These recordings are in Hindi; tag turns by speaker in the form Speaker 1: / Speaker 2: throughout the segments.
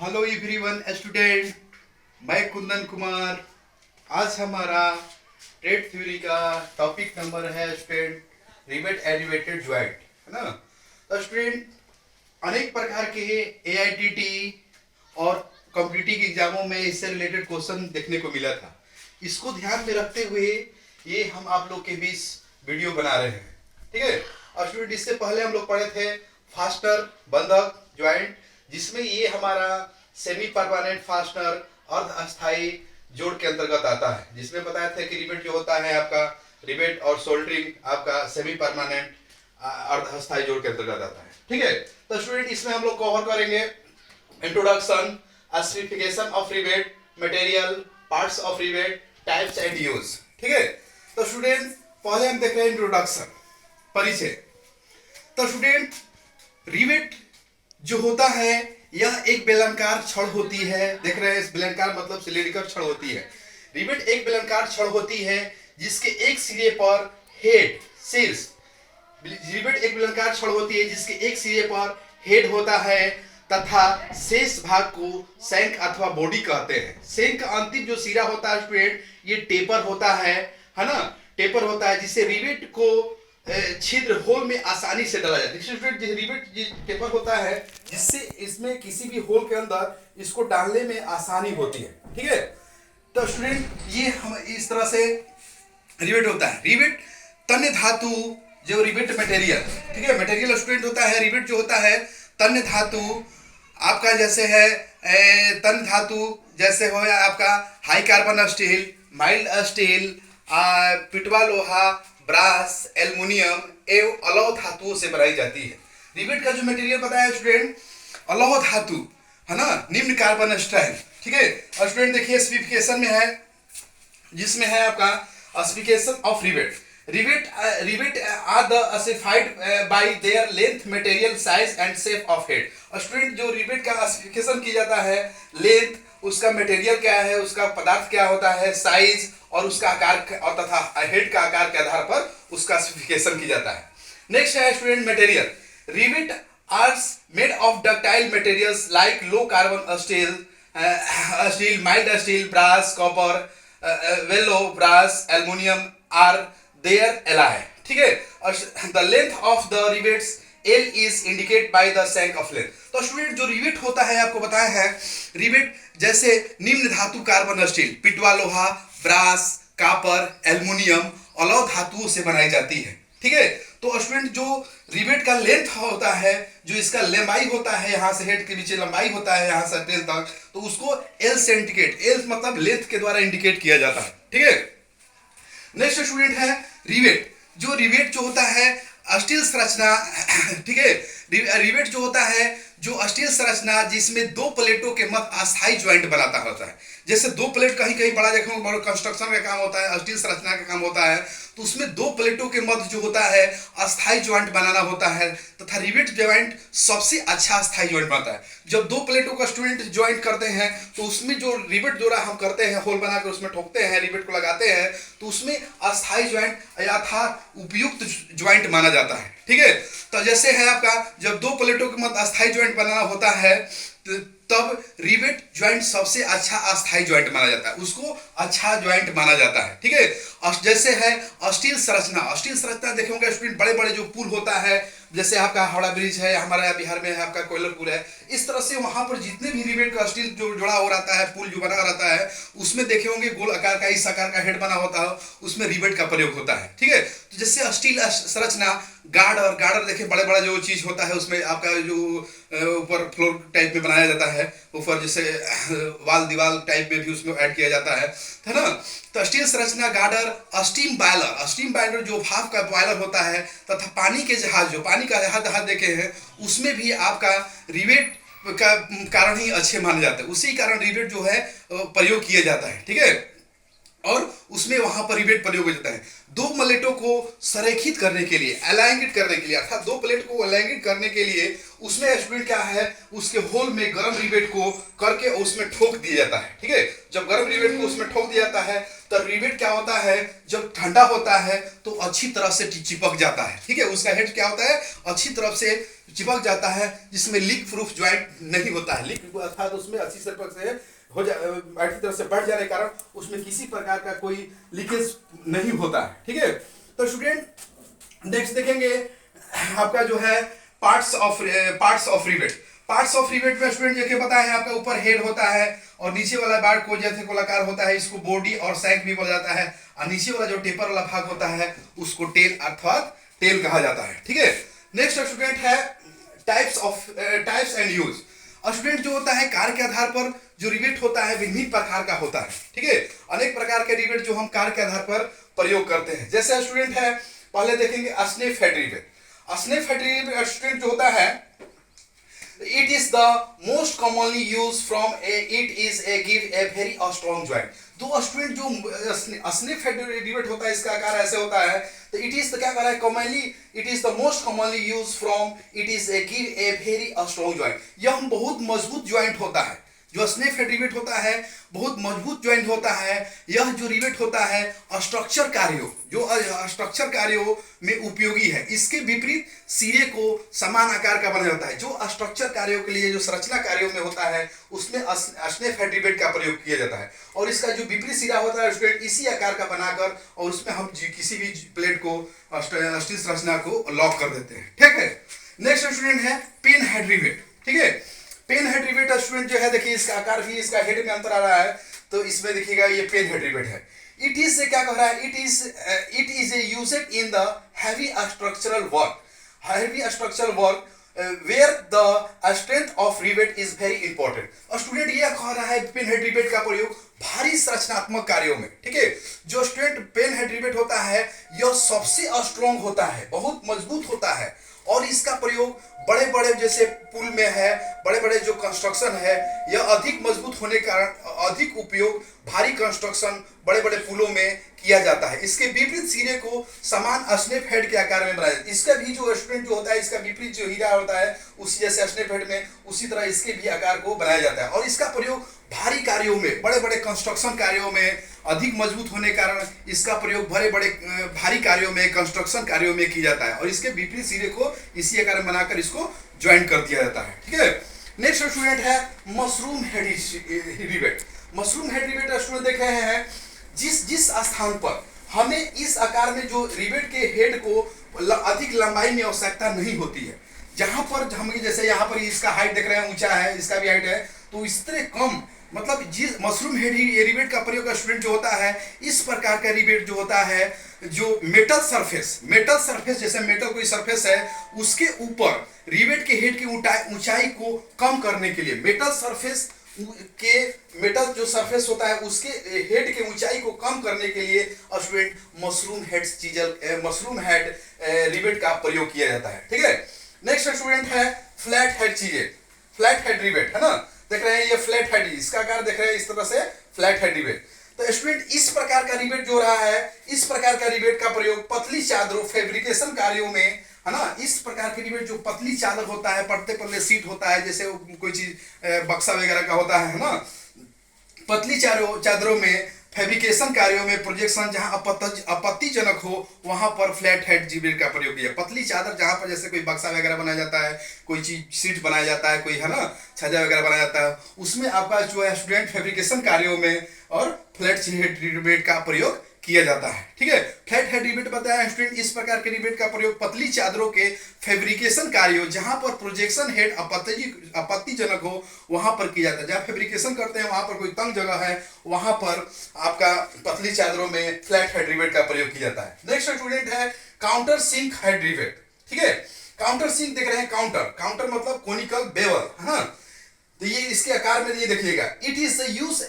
Speaker 1: हेलो एवरीवन स्टूडेंट, मैं कुंदन कुमार। आज हमारा ट्रेड थ्योरी का टॉपिक नंबर है स्टूडेंट रिवेट एलिवेटेड ज्वाइंट, है ना। तो स्टूडेंट अनेक प्रकार के एआईटीटी और कॉम्पिटिटिव एग्जामों में इससे रिलेटेड क्वेश्चन देखने को मिला था। इसको ध्यान में रखते हुए ये हम आप लोग के बीच वीडियो बना रहे हैं, ठीक है। और स्टूडेंट इससे पहले हम लोग पढ़े थे फास्टनर बंधक ज्वाइंट, जिसमें ये हमारा सेमी परमानेंट फास्टनर अर्ध अस्थाई जोड़ के अंतर्गत आता है, जिसमें बताया था कि रिवेट जो होता है आपका रिवेट और सोल्डरिंग आपका सेमी परमानेंट अर्ध अस्थाई जोड़ के अंतर्गत आता है, ठीक है। तो स्टूडेंट इसमें हम लोग कवर करेंगे introduction, specification of rivet, material, parts of rivet, types and use, ठीक है। तो स्टूडेंट पहले हम देख रहे हैं इंट्रोडक्शन, परिचय। तो स्टूडेंट रिवेट जो होता है यह एक बेलनाकार छड़ होती है। देख रहे हैं, इस बेलनाकार मतलब सिलेंडरिकल छड़ होती है। रिवेट एक बेलनाकार छड़ होती है जिसके एक सिरे पर हेड शीर्ष, रिवेट एक बेलनाकार छड़ होती है जिसके एक सिरे पर हेड होता है तथा शेष भाग को शंक अथवा बॉडी कहते हैं। शंक का अंतिम जो सिरा होता है स्टूडेंट ये टेपर होता है ना, टेपर होता है, जिससे रिवेट को छिद्र होल में आसानी से डाला जाता है। स्टूडेंट रिवेट टेपर होता है जिससे इसमें किसी भी होल के अंदर इसको डालने में आसानी होती है, ठीक है। तो स्टूडेंट ये हम इस तरह से रिवेट होता है। रिवेट तन्य धातु जो रिवेट मटेरियल, ठीक है, मटेरियल स्टूडेंट होता है। रिवेट जो होता है तन्य धातु आपका जैसे है तन्य धातु जैसे हो आपका high carbon steel, mild steel, पिटवा लोहा, ब्रास, एल्युमिनियम एवं अलौह धातुओं से बनाई जाती है। रिवेट का जो मटेरियल बताया स्टूडेंट अलौह धातु, है ना, निम्न कार्बन स्टाइल, ठीक है। और स्टूडेंट देखिए स्पेसिफिकेशन में है, जिसमें है आपका specification of rivet. Rivet are the specified by their length, material, size and shape of head. और स्टूडेंट जो रिवेट का स्पेसिफिकेशन किया जाता है, लेंथ, उसका मटेरियल क्या है, उसका पदार्थ क्या होता है, साइज और उसका आकार और तथा हेड का आकार के आधार पर उसका स्पेसिफिकेशन किया जाता है। नेक्स्ट है student material. Rivet are made of ductile materials like low carbon steel, mild steel, brass, copper, yellow, brass, aluminium are their alloy, ठीक है। और the length of the rivets L is indicate by the shank of length. तो स्टूडेंट जो रिवेट होता है आपको बताया है, रिवेट जैसे निम्न धातु कार्बन स्टील, पिटवा लोहा, ब्रास, कॉपर, एल्युमिनियम, अलौह धातुओं से बनाई जाती है, ठीक है। तो स्टूडेंट जो रिवेट का लेंथ होता है, जो इसका लंबाई होता है, यहाँ से हेड के नीचे लंबाई होता है यहाँ से टेल तक, तो उसको एल से इंडिकेट, एल मतलब लेंथ के द्वारा इंडिकेट किया जाता है, ठीक है। नेक्स्ट स्टूडेंट है रिवेट। जो रिवेट जो होता है स्टील संरचना, ठीक है। रिवेट जो होता है जो स्टील संरचना जिसमें दो प्लेटों के मध्य अस्थाई ज्वाइंट बनाता होता है। जैसे दो प्लेट कहीं कहीं बड़ा देखो कंस्ट्रक्शन का काम होता है, स्टील संरचना का काम होता है, तो उसमें दो प्लेटों के मध्य जो होता है अस्थाई ज्वाइंट बनाना होता है तथा रिवेट ज्वाइंट सबसे अच्छा अस्थाई ज्वाइंट बनता है। जब दो प्लेटों का स्टूडेंट ज्वाइंट करते हैं तो उसमें जो रिवेट जोड़ा हम करते हैं, होल बनाकर उसमें ठोकते हैं, रिवेट को लगाते हैं, तो उसमें अस्थाई ज्वाइंट यथा उपयुक्त ज्वाइंट माना जाता है, ठीक है। तो जैसे है आपका जब दो प्लेटों के मध्य अस्थाई ज्वाइंट बनाना होता है तब रिवेट ज्वाइंट सबसे अच्छा अस्थाई ज्वाइंट माना जाता है, उसको अच्छा ज्वाइंट माना जाता है, ठीक है। जैसे है स्टील संरचना, स्टील संरचना देखेंगे स्टूडेंट बड़े बड़े जो पुल होता है, जैसे आपका हावड़ा ब्रिज है, हमारे बिहार में है आपका कोयलर पुल है, इस तरह से वहां पर जितने भी रिवेट का स्टील जो जुड़ा हो रहता है, पुल जो बना रहता है, उसमें देखे होंगे गोल आकार का इस आकार का हेड बना होता है, उसमें रिवेट का प्रयोग होता है, ठीक है। तो जैसे स्टील संरचना गार्डर देखे बड़े बड़ा जो चीज होता है उसमें आपका जो ऊपर फ्लोर टाइप में बनाया जाता है, ऊपर जैसे वाल दीवार टाइप में भी उसमें ऐड किया जाता है ना। तो स्टील संरचना गार्डर, स्टीम बॉयलर जो भाप का बॉयलर होता है तथा पानी के जहाज, जो पानी का जहाज देखे हैं, उसमें भी आपका रिवेट का कारण ही अच्छे माने जाते हैं, उसी कारण रिवेट जो है प्रयोग किया जाता है, ठीक है। और उसमें वहां पर रिवेट प्रयोग हो जाता है। दो प्लेटों को संरेखित करने के लिए, अलाइंड करने के लिए, अर्थात दो प्लेट को अलाइंड करने के लिए उसमें स्टूडेंट क्या है, उसके होल में गर्म रिवेट को करके उसमें ठोक दिया जाता है, ठीक है। जब गर्म रिवेट को उसमें ठोक दिया जाता है तो रिवेट क्या होता है, जब ठंडा होता है तो अच्छी तरह से चिपक जाता है, ठीक है। उसका हेड क्या होता है, अच्छी तरह से चिपक जाता है, जिसमें लीक प्रूफ ज्वाइंट नहीं होता है। लीक अर्थात उसमें अच्छी तरह से हो जा अच्छी तरह से बढ़ जाने के कारण उसमें किसी प्रकार का कोई लीकेज नहीं होता है, ठीक है। तो स्टूडेंट नेक्स्ट देखेंगे आपका जो है parts of rivet. Parts of rivet में स्टूडेंट देखिए पता है आपका ऊपर हेड होता है और नीचे वाला बार को जैसे गोलाकार होता है, इसको बॉडी और सैक भी बोला जाता है, और नीचे वाला जो टेपर वाला भाग होता है उसको टेल अर्थात टेल कहा जाता है, ठीक है। नेक्स्ट स्टूडेंट है टाइप्स एंड यूज। स्टूडेंट जो होता है कार्य के आधार पर जो रिवेट होता है विभिन्न प्रकार का होता है, ठीक है। अनेक प्रकार के रिवेट जो हम कार्य के आधार पर प्रयोग करते हैं, जैसे स्टूडेंट है पहले देखेंगे snap head rivet. Snap head rivet student जो होता है it is the most commonly used from it is a give a very strong joint। तो स्टूडेंट जो स्नेप हेड रिवेट होता है इसका आकार ऐसे होता है, तो इट इज क्या कर रहा है commonly, it is the most commonly use from it is a give a very strong joint. यह बहुत मजबूत ज्वाइंट होता है, जो स्नेप हेड रिवेट होता है बहुत मजबूत ज्वाइंट होता है। यह जो रिवेट होता है स्ट्रक्चर कार्यों में उपयोगी है। इसके विपरीत सिरे को समान आकार का बना जाता है। जो स्ट्रक्चर कार्यों के लिए जो संरचना कार्यों में होता है उसमें स्नेप हेड रिवेट का प्रयोग किया जाता है, और इसका जो विपरीत सिरा होता है स्टूडेंट इसी आकार का बनाकर और उसमें हम किसी भी प्लेट को स्टील संरचना को लॉक कर देते हैं, ठीक है। नेक्स्ट स्टूडेंट है पेन हेड रिवेट, ठीक है। पेन हेड रिवेट स्टूडेंट जो है देखिए इसका आकार भी इसका हेड में अंतर आ रहा है, तो इसमें देखिएगा ये पेन हेड रिवेट है। इट इज से क्या कह रहा है, it is used in the heavy structural work where the strength of rivet is very important। और स्टूडेंट ये कह रहा है पेन हेड रिवेट का प्रयोग भारी संरचनात्मक कार्यों में, ठीक है। जो स्टूडेंट पेन हेड रिवेट होता है यह सबसे स्ट्रॉन्ग होता है, बहुत मजबूत होता है, और इसका प्रयोग बड़े बड़े जैसे पुल में है, बड़े बड़े जो कंस्ट्रक्शन है यह अधिक मजबूत होने के कारण अधिक उपयोग भारी कंस्ट्रक्शन बड़े बड़े पुलों में किया जाता है। इसके विपरीत सिरे को समान स्नेप हेड के आकार में बनाया जाता है। इसका भी जो स्टूडेंट जो होता है इसका विपरीत जो हीरा होता है उसी जैसे स्नेप हेड में उसी तरह इसके भी आकार को बनाया जाता है, और इसका प्रयोग भारी कार्यों में बड़े बड़े कंस्ट्रक्शन कार्यों में अधिक मजबूत होने के कारण इसका प्रयोग बड़े बड़े भारी कार्यों में कंस्ट्रक्शन कार्यों में किया जाता है, और इसके विपरीत सिरे को इसी आकार में बनाकर इसको ज्वाइन कर दिया जाता है, ठीक है। नेक्स्ट स्टूडेंट है mushroom head rivet. Mushroom head rivet student देख रहे हैं जिस स्थान पर हमें इस आकार में जो रिवेट के हेड को अधिक लंबाई में आवश्यकता नहीं होती है, जहां पर हम जैसे यहाँ पर इसका हाइट देख रहे हैं ऊंचा है, इसका भी हाइट है, तो इस तरह कम मतलब जिस मशरूम हेड रिवेट का प्रयोग स्टूडेंट जो होता है इस प्रकार का रिवेट जो होता है जो मेटल सरफेस जैसे मेटल कोई सरफेस है उसके ऊपर रिवेट के हेड की ऊंचाई को कम करने के लिए मेटल जो सरफेस होता है उसके हेड के ऊंचाई को कम करने के लिए स्टूडेंट मशरूम हेड रिवेट का प्रयोग किया जाता है, ठीक है। नेक्स्ट स्टूडेंट है फ्लैट हेड रिवेट, है ना, देख रहे हैं ये फ्लैट हेड, इसका आकार देख रहे हैं इस तरह से फ्लैट हेड रिवेट। तो स्टूडेंट इस प्रकार का रिवेट जो रहा है इस प्रकार का रिवेट का प्रयोग पतली चादरों फैब्रिकेशन कार्यों में, है ना, इस प्रकार के रिवेट जो पतली चादर होता है पतले पतले सीट होता है जैसे कोई चीज बक्सा वगैरह का होता है ना, पतली चादरों में फैब्रिकेशन कार्यों में प्रोजेक्शन जहां आपत्तिजनक हो वहां पर फ्लैट हेड रिवेट का प्रयोग किया। पतली चादर जहां पर जैसे कोई बक्सा वगैरह बनाया जाता है, कोई चीज सीट बनाया जाता है, कोई है ना छज्जा वगैरह बनाया जाता है, उसमें आपका जो है स्टूडेंट फैब्रिकेशन कार्यों में और फ्लैट हेड रिवेट का प्रयोग किया जाता है, ठीक है। फ्लैट हेड रिवेट बताया स्टूडेंट इस प्रकार के रिवेट का प्रयोग पतली चादरों के फैब्रिकेशन कार्यों जहां पर प्रोजेक्शन हेड आपत्तिजनक हो वहां पर किया जाता है। जहां फैब्रिकेशन करते हैं वहां पर कोई तंग जगह है वहां पर आपका पतली चादरों में फ्लैट हेड रिवेट का प्रयोग किया जाता है। नेक्स्ट स्टूडेंट है काउंटर सिंक हेड रिवेट, ठीक है। काउंटर सिंक देख रहे हैं, काउंटर मतलब कोनिकल बेवल, है ना, तो ये इसके आकार में ये देखिएगा it is use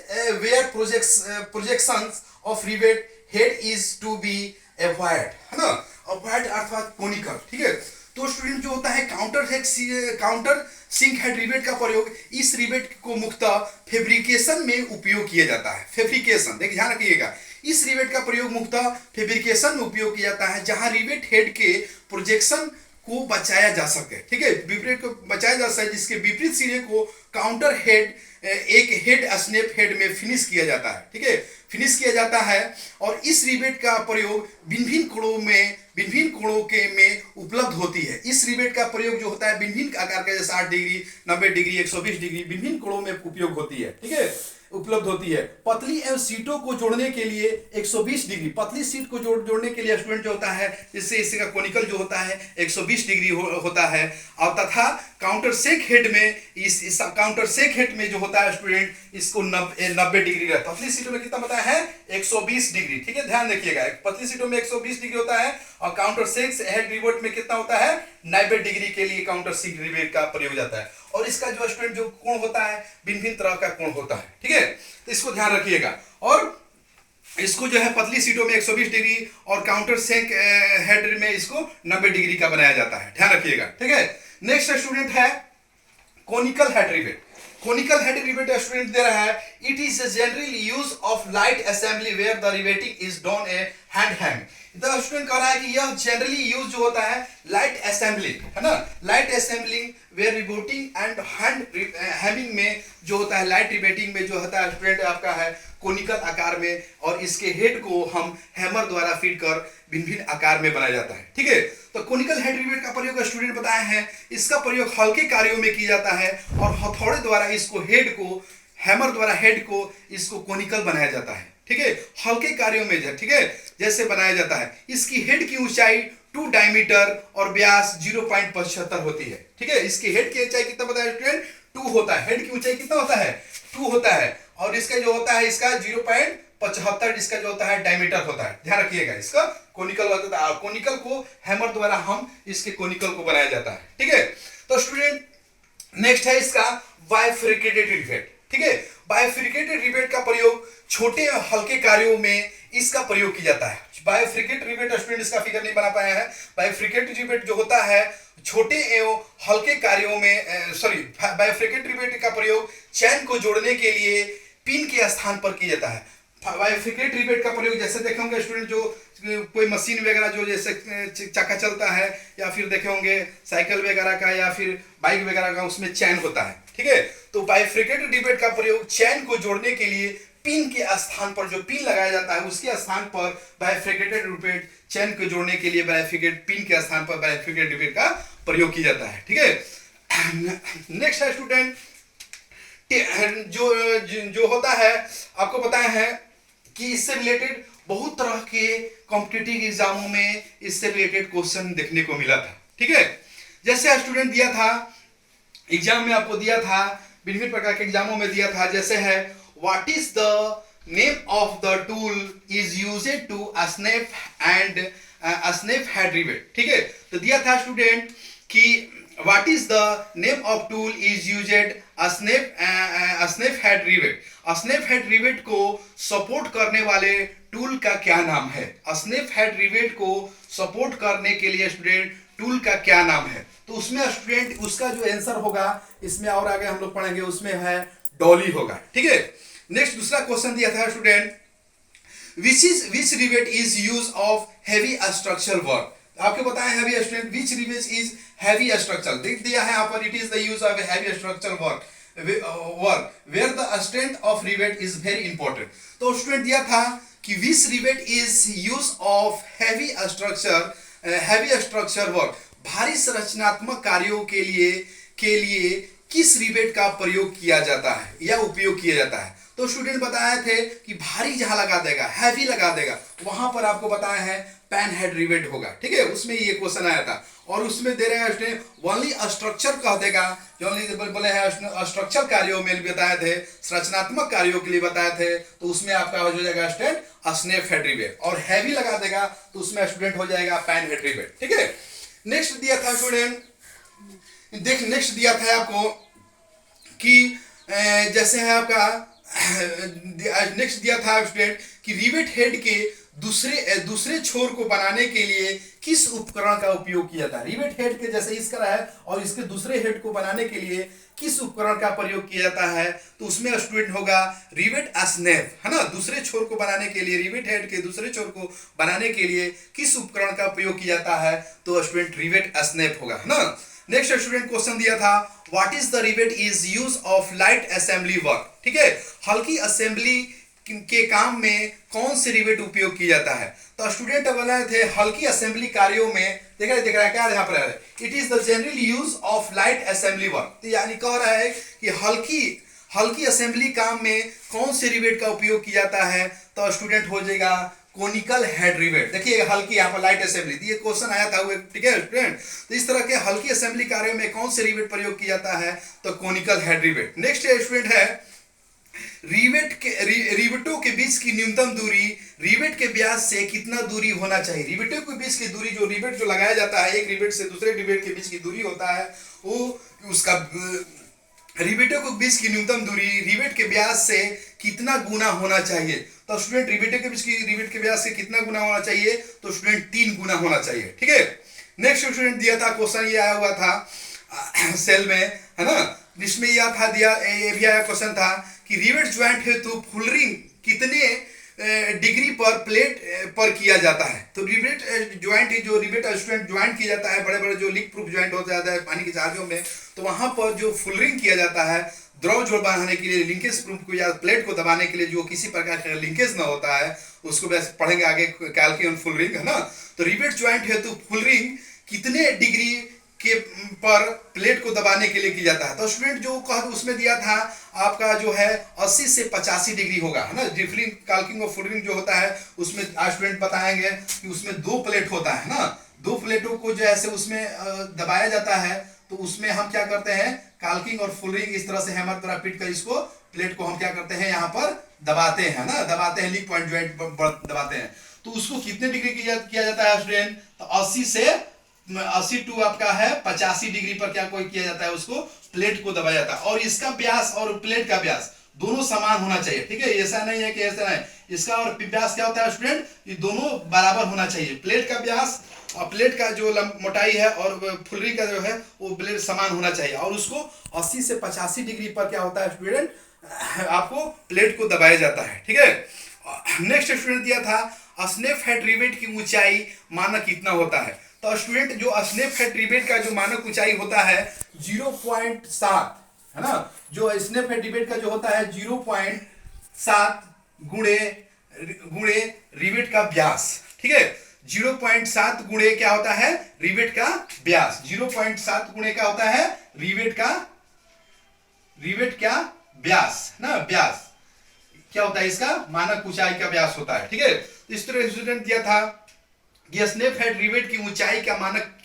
Speaker 1: where projections of rivet head is to be avoid, है ना, अवॉइड अर्थात कोनिकल, ठीक है। तो स्टूडेंट जो होता है काउंटर सिंक हेड रिवेट का प्रयोग इस रिवेट को मुख्यतः फैब्रिकेशन में उपयोग किया जाता है। फैब्रिकेशन देखिए ध्यान रखिएगा, इस रिवेट का प्रयोग मुख्यतः फैब्रिकेशन में उपयोग किया जाता है जहां रिवेट हेड के प्रोजेक्शन को बचाया जा सके, ठीक है, विपरीत को बचाया जा सके, जिसके विपरीत सिरे को काउंटर हेड एक हेड स्नैप हेड में फिनिश किया जाता है, ठीक है, फिनिश किया जाता है। और इस रिवेट का प्रयोग भिन्न भिन्न कोणों के में उपलब्ध होती है। इस रिवेट का प्रयोग जो होता है भिन्न भिन्न आकार के, जैसे 60 डिग्री, 90 डिग्री, 120 डिग्री, भिन्न भिन्न कोणों में उपयोग होती है, ठीक है, उपलब्ध होती है। पतली एवं सीटों को जोड़ने के लिए 120 डिग्री, पतली सीट को जोड़ने के लिए स्टूडेंट जो होता है, इससे इसका कोनिकल जो होता है 120 डिग्री होता है। और तथा काउंटर सेक हेड में इस काउंटर सेक हेड में जो होता है स्टूडेंट, इसको 90 डिग्री का, पतली सीटों में कितना बताया है 120 डिग्री, ठीक है, ध्यान रखिएगा, पतली सीटों में 120 डिग्री होता है और काउंटर सेक हेड रिवर्ट में कितना होता है 90 डिग्री के लिए काउंटर सेक रिवर्ट का प्रयोग जाता है। और इसका जो स्टूडेंट जो कोण होता है भिन्न भिन्न तरह का कोण होता है, ठीक है, तो इसको ध्यान रखिएगा। और इसको जो है पतली सीटों में 120 डिग्री और काउंटर सेक हेड में इसको 90 डिग्री का बनाया जाता है, ध्यान रखिएगा, ठीक है। नेक्स्ट स्टूडेंट है conical head rivet. Conical head rivet student दे रहा है, it is generally use of light assembly where the riveting is done a hand hammering. तो स्टूडेंट कह रहा है कि यह जनरली यूज जो होता है लाइट असेंबली, है ना, light assembling where riveting and hand hammering में जो होता है, लाइट रिवेटिंग में जो होता है स्टूडेंट आपका है कोनिकल आकार में, और इसके हेड को हम हैमर द्वारा फीड कर भिन्न भिन्न आकार में बनाया जाता है, ठीक है। तो कोनिकल हेड रिवेट का प्रयोग स्टूडेंट बताए हैं, इसका प्रयोग हल्के कार्यों में किया जाता है और हथौड़े द्वारा इसको हेड को, हैमर द्वारा हेड को इसको कोनिकल बनाया जाता है, ठीक है, हल्के कार्यों में, ठीक है, जैसे बनाया जाता है। इसकी हेड की ऊंचाई 2 डायमीटर और व्यास 0.75 होती है, ठीक है, इसकी हेड की ऊंचाई कितना बताया स्टूडेंट 2 होता है, हेड की ऊंचाई कितना होता है 2 होता है, और इसका जो होता है इसका 0.75 इसका जो होता है डायमीटर होता है, ध्यान रखिएगा, इसका कोनिकल होता है। कोनिकल को हैमर द्वारा हम इसके कोनिकल को बनाया जाता है, ठीक है। तो स्टूडेंट नेक्स्ट है इसका बाइफरकेटेड रिवेट, ठीक है, बाइफरकेटेड रिवेट का प्रयोग छोटे और हल्के कार्यों में इसका प्रयोग किया जाता है। बाइफरकेटेड रिवेट स्टूडेंट इसका फिगर नहीं बना पाया है। बाइफरकेटेड रिवेट जो होता है छोटे एवं हल्के कार्यों में, बाइफरकेटेड रिवेट का प्रयोग चैन को जोड़ने के लिए पिन के स्थान पर किया जाता है। बाइफरकेटेड रिवेट का प्रयोग जैसे देखेंगे स्टूडेंट, जो कोई मशीन वगैरह जो जैसे चक्का चलता है या फिर देखे होंगे साइकिल वगैरह का या फिर बाइक वगैरह का, उसमें चैन होता है, ठीक है। तो बाइफरकेटेड रिवेट का प्रयोग चैन को जोड़ने के लिए पिन के स्थान पर, जो पिन लगाया जाता है उसके स्थान पर बाइफरकेटेड रिवेट, चैन को जोड़ने के लिए बाइफरकेटेड पिन के स्थान पर बाइफरकेटेड रिवेट का प्रयोग किया जाता है, ठीक है। नेक्स्ट है स्टूडेंट जो होता है, आपको बताया है कि इससे रिलेटेड बहुत तरह के कॉम्पिटिटिव एग्जामों में इससे रिलेटेड क्वेश्चन देखने को मिला था, ठीक है। जैसे स्टूडेंट दिया था एग्जाम में, आपको दिया था विभिन्न प्रकार के एग्जामों में दिया था, जैसे है what is the name of the tool is used to snap and snap head rivet, ठीक है। तो दिया था स्टूडेंट कि what is the name of tool is used snap head rivet. Snap head rivet को सपोर्ट करने वाले टूल का क्या नाम है। स्नैप हेड रिवेट को सपोर्ट करने के लिए स्टूडेंट टूल का क्या नाम है। तो उसमें स्टूडेंट उसका जो आंसर होगा, इसमें और आगे हम लोग पढ़ेंगे, उसमें है डॉली होगा, ठीक है। नेक्स्ट दूसरा क्वेश्चन दिया था student, which rivet is use of heavy structural work. आपको बताया heavy student, which rivet is heavy structural, देख दिया है यहाँ पर, it is the use of heavy structural work where the strength of rivet is very important। तो स्टूडेंट दिया था कि which rivet is use of heavy structure work, भारी संरचनात्मक कार्यों के लिए किस रिवेट का प्रयोग किया जाता है या उपयोग किया जाता है। तो स्टूडेंट बताए थे कि भारी जहां लगा देगा, हैवी लगा देगा, वहां पर आपको बताया है पैन हेड रिवेट होगा, ठीक है। उसमें ये क्वेश्चन आया था और उसमें दे रहे हैं स्टूडेंट ओनली स्ट्रक्चर कह देगा, जो बोले हैं स्ट्रक्चर कार्यों में बताए थे, संरचनात्मक कार्यों के लिए बताए थे, तो उसमें आपका हो जाएगा स्टूडेंट स्नैप हेड रिवेट, और हैवी लगा देगा तो उसमें स्टूडेंट हो जाएगा पैन हेड रिवेट, ठीक है। नेक्स्ट दिया था स्टूडेंट, नेक्स्ट दिया था आपको कि जैसे है आपका नेक्स्ट दिया था स्टूडेंट कि रिवेट हेड के दूसरे छोर को बनाने के लिए किस उपकरण का उपयोग किया जाता है। रिवेट हेड के जैसे इसका है और इसके दूसरे हेड को बनाने के लिए किस उपकरण का प्रयोग किया जाता है, तो उसमें स्टूडेंट होगा रिवेट स्नैप, है ना। दूसरे छोर को बनाने के लिए, रिवेट हेड के दूसरे छोर को बनाने के लिए किस उपकरण का उपयोग किया जाता है, तो स्टूडेंट रिवेट स्नैप होगा, है ना। नेक्स्ट स्टूडेंट क्वेश्चन दिया था what is the rivet is use of light assembly work. ठीक है, हल्की असेंबली के काम में कौन से रिवेट उपयोग किया जाता है, तो स्टूडेंट बनाए थे हल्की असेंबली कार्यों में। देख रहा है क्या यहाँ पर है, it is the general use of light assembly work. तो यानी कह रहा है कि हल्की असेंबली काम में कौन से रिवेट का उपयोग किया जाता है, तो स्टूडेंट हो जाएगा कोनिकल हेड रिवेट। देखिए हल्की यहाँ पर लाइट असेंबली, ये क्वेश्चन आया था वो, ठीक है स्टूडेंट। तो इस तरह के हल्की असेंबली कार्यों में कौन से रिवेट प्रयोग किया जाता है, तो conical head rivet. Next student है रिवेटों के बीच की न्यूनतम दूरी रिवेट के व्यास से कितना दूरी होना चाहिए। रिवेटों के बीच की दूरी, जो रिवेट जो लगाया जाता है एक रिवेट से दूसरे रिवेट के बीच की दूरी होता है, वो उसका रिवेटों के बीच की न्यूनतम दूरी रिवेट के व्यास से कितना गुना होना चाहिए, तो स्टूडेंट रिवेटों के बीच की रिवेट के व्यास से कितना गुना होना चाहिए, तो स्टूडेंट 3 गुना होना चाहिए। ठीक है, नेक्स्ट स्टूडेंट दिया था क्वेश्चन, ये आया हुआ था सेल में, है ना। जिसमें यह था दिया, ये भी आया क्वेश्चन था कि रिवेट ज्वाइंट हेतु फुलरिंग कितने डिग्री पर प्लेट पर किया जाता है। तो रिवेट ज्वाइंट, जो रिवेट स्टूडेंट ज्वाइंट किया जाता है, बड़े बड़े जो लीक प्रूफ ज्वाइंट हो जाता है पानी के जहाजों में, तो वहां पर जो फुलरिंग किया जाता है द्रव जोड़ बनाने के लिए, लिंकेज प्रूफ को या प्लेट को दबाने के लिए, जो किसी प्रकार का लिंकेज ना होता है, उसको बस पढ़ेंगे आगे कैल्कुलेशन फुलरिंग, है ना। तो रिवेट ज्वाइंट हेतु फुलरिंग कितने डिग्री के पर प्लेट को दबाने के लिए किया जाता है, तो स्टूडेंट जो कहा उसमें दिया था आपका जो है 80 से 85 डिग्री होगा, है ना। डिफरिंग काल्किंग और फुलरिंग जो होता है उसमें स्टूडेंट बताएंगे कि उसमें 2 प्लेट होता है ना। 2 प्लेटों को जो है उसमें दबाया जाता है, तो उसमें हम क्या करते हैं, काल्किंग और फुलरिंग इस तरह से हैमर द्वारा पीट कर इसको प्लेट को हम क्या करते हैं, यहाँ पर दबाते हैं ना, दबाते हैं, लीक पॉइंट ज्वाइंट दबाते हैं। तो उसको कितने डिग्री किया जाता है स्टूडेंट, तो 80 टू आपका है 85 डिग्री पर क्या कोई किया जाता है, उसको प्लेट को दबाया जाता है। और इसका व्यास और प्लेट का व्यास दोनों समान होना चाहिए। ठीक है, ऐसा नहीं है कि ऐसा नहीं, इसका और व्यास क्या होता है स्टूडेंट, ये दोनों बराबर होना चाहिए। प्लेट का व्यास और प्लेट का जो मोटाई है और फुलरी का जो है वो प्लेट समान होना चाहिए, और उसको 80 से 85 डिग्री पर क्या होता है स्टूडेंट, आपको प्लेट को दबाया जाता है। ठीक है, नेक्स्ट स्टूडेंट दिया था स्नैप हेड रिवेट की ऊंचाई मानक कितना होता है, तो स्टूडेंट जो स्नैप हेड रिवेट का जो मानक ऊंचाई होता है 0.7, है ना। जो स्नैप हेड रिवेट का जो होता है 0.7 गुणे रिवेट का व्यास। ठीक है, 0.7 गुणे क्या होता है, रिवेट का व्यास। 0.7 गुणे क्या होता है, रिवेट का व्यास ना, व्यास क्या होता है, इसका मानक ऊंचाई का व्यास होता है। ठीक है, इस तरह स्टूडेंट दिया था ये स्नैप हेड रिवेट की ऊंचाई का मानक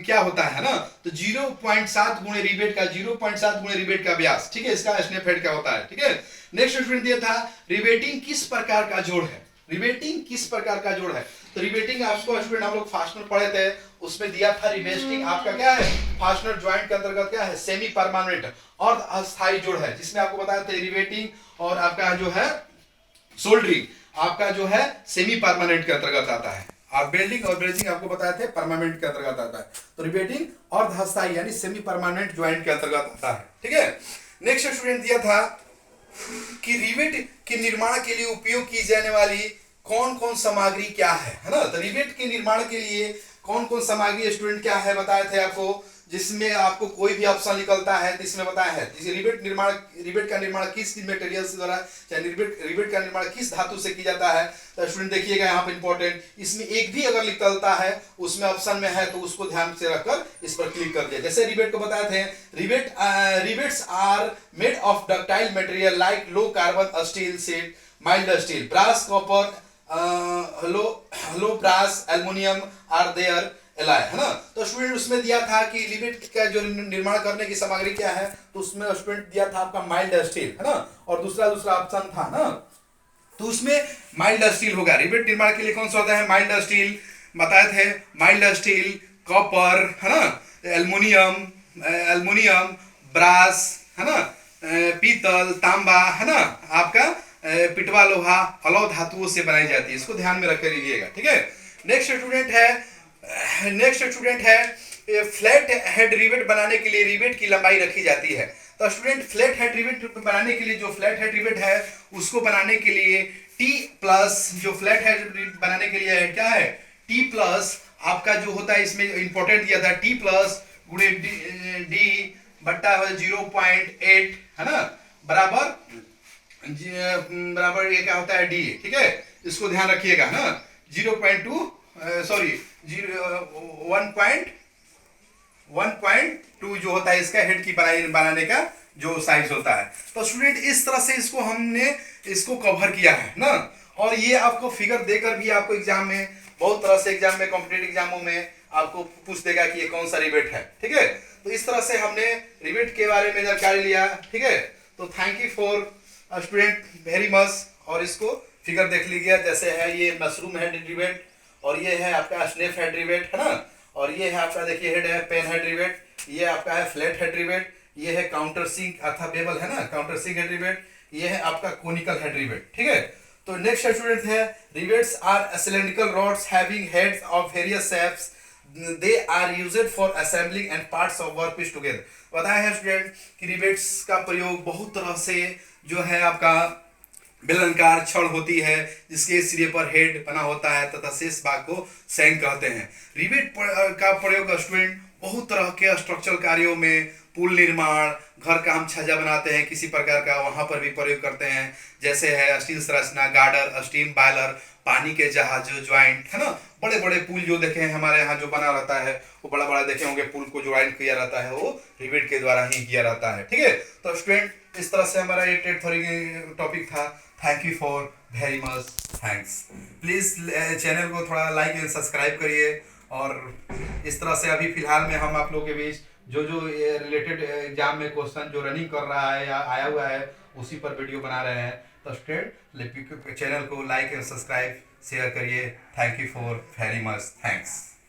Speaker 1: क्या होता है ना, तो 0.7 गुणे रिवेट का 0.7 गुणे रिवेट का व्यास। ठीक है, इसका स्नैप हेड क्या होता है। ठीक है, नेक्स्ट स्टूडेंट दिया था रिवेटिंग किस प्रकार का जोड़ है, रिवेटिंग किस प्रकार का जोड़ है, तो रिवेटिंग आपको स्टूडेंट हम लोग फास्टनर पढ़े थे, उसमें दिया था रिवेस्टिंग आपका क्या है, फास्टनर ज्वाइंट के अंतर्गत क्या है, सेमी परमानेंट और अस्थायी जोड़ है, जिसमें आपको बताया था रिवेटिंग और आपका जो है सोल्डरिंग आपका जो है सेमी परमानेंट के अंतर्गत आता है, और बेल्डिंग और ब्रेजिंग आपको बताए थे परमानेंट के अंतर्गत आता है। तो रिवेटिंग और अस्थायी यानी सेमी परमानेंट ज्वाइंट के अंतर्गत आता है। ठीक है, नेक्स्ट स्टूडेंट दिया था कि रिवेट के निर्माण के लिए उपयोग की जाने वाली कौन कौन सामग्री क्या है ना। तो रिवेट के निर्माण के लिए कौन कौन सामग्री स्टूडेंट क्या है बताए थे आपको, जिसमें आपको कोई भी ऑप्शन निकलता है तो इसमें बताया है। जैसे रिवेट का निर्माण किस मटेरियल द्वारा, चाहे रिवेट का निर्माण किस धातु से किया जाता है, तो स्टूडेंट देखिएगा यहाँ पे इंपॉर्टेंट, इसमें एक भी अगर निकलता है उसमें ऑप्शन में है तो उसको ध्यान से रखकर इस पर क्लिक कर दिया। जैसे रिवेट को बताए थे, rivets are made of ductile material like low carbon steel sheet, mild steel, brass, copper, low brass, aluminium are their alloy, है ना। तो स्टूडेंट उसमें दिया था कि रिवेट का जो निर्माण करने की सामग्री क्या है, तो उसमें स्टूडेंट दिया था आपका माइल्ड स्टील, है ना, और दूसरा ऑप्शन था ना, तो उसमें माइल्ड स्टील होगा। रिवेट निर्माण के लिए कौन सा होता है, माइल्ड स्टील बताए थे, माइल्ड स्टील, कॉपर, है ना, एल्युमिनियम, ब्रास, है ना, पीतल, तांबा, है ना, आपका पिटवा लोहा अलौ धातुओं से बनाई जाती है, इसको ध्यान में रख कर लीजिएगा, ठीक है। नेक्स्ट स्टूडेंट है फ्लैट हेड रिवेट बनाने के लिए रिवेट की लंबाई रखी जाती है। तो स्टूडेंट फ्लैट हेड रिवेट बनाने के लिए, जो फ्लैट हेड रिवेट है उसको बनाने के लिए टी प्लस, जो फ्लैट हेड बनाने के लिए क्या है, टी प्लस आपका जो होता है, इसमें इंपॉर्टेंट दिया था टी प्लस गुणे डी बट्टा 0.8 है ना, बराबर बराबर ये क्या होता है डी, ठीक है, इसको ध्यान रखिएगा ना। 0.2 सॉरी 1.2 जो होता है इसका हेड की बनाने का जो साइज होता है। तो स्टूडेंट इस तरह से इसको हमने इसको कवर किया है ना, और ये आपको फिगर देकर भी आपको एग्जाम में बहुत तरह से, एग्जाम में कॉम्पिटेटिव एग्जामों में आपको पूछ देगा कि ये कौन सा रिवेट है, ठीक है। तो इस तरह से हमने रिवेट के बारे में जानकारी लिया, ठीक है। तो thank you for student very much. और इसको फिगर देख लीजिए, जैसे है ये मशरूम हेड रिवेट, और ये है आपका स्नेफ हेड रिवेट है ना, और ये है आपका देखिए हेड है पेन हेड रिवेट, ये आपका है फ्लैट हेड रिवेट, ये है काउंटर सिंक अर्थात बेबल है ना, काउंटर सिंक हेड रिवेट, ये है आपका कोनिकल हेड रिवेट, ठीक है। तो नेक्स्ट स्टूडेंट है rivets are cylindrical rods having heads of various shapes, they are used for assembling and parts of work piece together. बताया है स्टूडेंट कि रिवेट्स का प्रयोग बहुत तरह से जो है आपका बेलनाकार छड़ होती है जिसके सिरे पर हेड बना होता है तथा शेष भाग को सैंक कहते हैं। रिवेट का प्रयोग स्टूडेंट बहुत तरह के स्ट्रक्चरल कार्यों में, पुल निर्माण, घर का हम छज्जा बनाते हैं किसी प्रकार का, वहां पर भी प्रयोग करते हैं, जैसे है स्टील संरचना, गार्डर, स्टीम बॉयलर, पानी के जहाज, ज्वाइंट है ना, बड़े बड़े पुल जो देखे हैं हमारे यहाँ जो बना रहता है, वो बड़ा बड़ा देखे होंगे पुल को ज्वाइंट किया रहता है, वो रिवेट के द्वारा ही किया रहता है, ठीक है। तो स्टूडेंट इस तरह से हमारा ये ट्रेड थ्योरी टॉपिक था। Thank you for very much, thanks. Please channel को थोड़ा लाइक एंड सब्सक्राइब करिए, और इस तरह से अभी फिलहाल में हम आप लोगों के बीच जो रिलेटेड एग्जाम में क्वेश्चन जो रनिंग कर रहा है या आया हुआ है उसी पर वीडियो बना रहे हैं। तो स्टूडेंट चैनल को लाइक एंड सब्सक्राइब शेयर करिए। Thank you for very much, thanks.